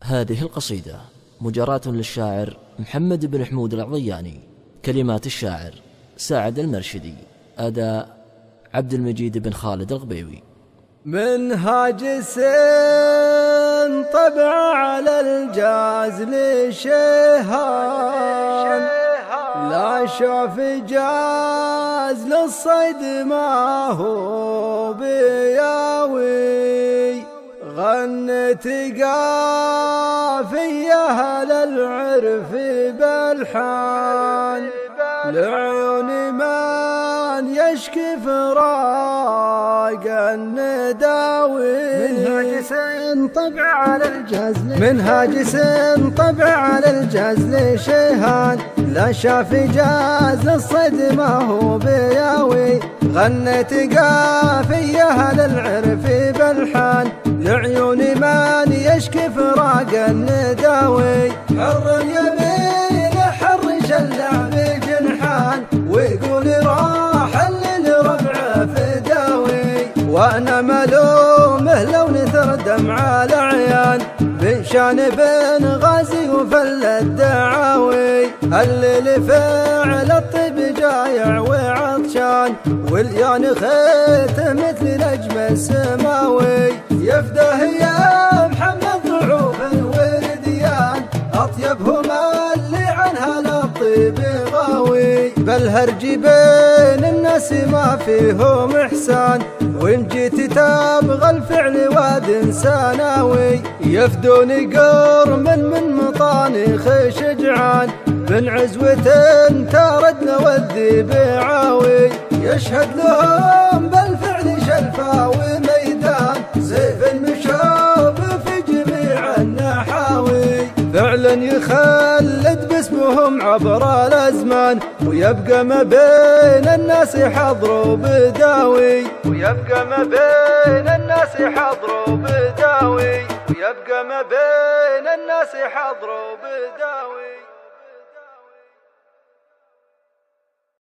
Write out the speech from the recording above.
هذه القصيدة مجراة للشاعر محمد بن حمود العضياني، كلمات الشاعر ساعد المرشدي، أداء عبد المجيد بن خالد الغبيوي. منهاج طبع على الجاز لشيهان، لا شاف جاز للصيد ما هو بياوي، غنت قافية للعرف بالحان، لعيون من يشكي فراق النداوي. منهاج طبع على الجاز لشيهان، لا شاف جاز للصيد ما هو بياوي، غنت قافية للعرف بالحان، لعيون من يشكي فراق النداوي. حر يمين حر شلع بجنحان، ويقول راح للربع فداوي، وانا ملومه لو نثر دمع العيان، بن شان بن غازي وفل الدعاوي. الليل فعل الطيب جايع وعطشان، واليان خيت مثل نجم السماوي، يفداه يا محمد ضعوف ورديان، اطيبهم اللي عنها للطيب غاوي. بالهرج بين الناس ما فيهم احسان، وان جيت تبغى الفعل واد سناوي، يفدون قرم من مطانخ شجعان، من عزوة تاردنا والذيب عاوي، يشهد لهم بالفعل شلفا وميدان، سيف مشاب في جميع النحاوي، فعلا يخلد باسمهم عبر الازمان، ويبقى ما بين الناس حضر وبداوي، ويبقى ما بين الناس حضر وبداوي، ويبقى ما بين الناس حضر وبداوي.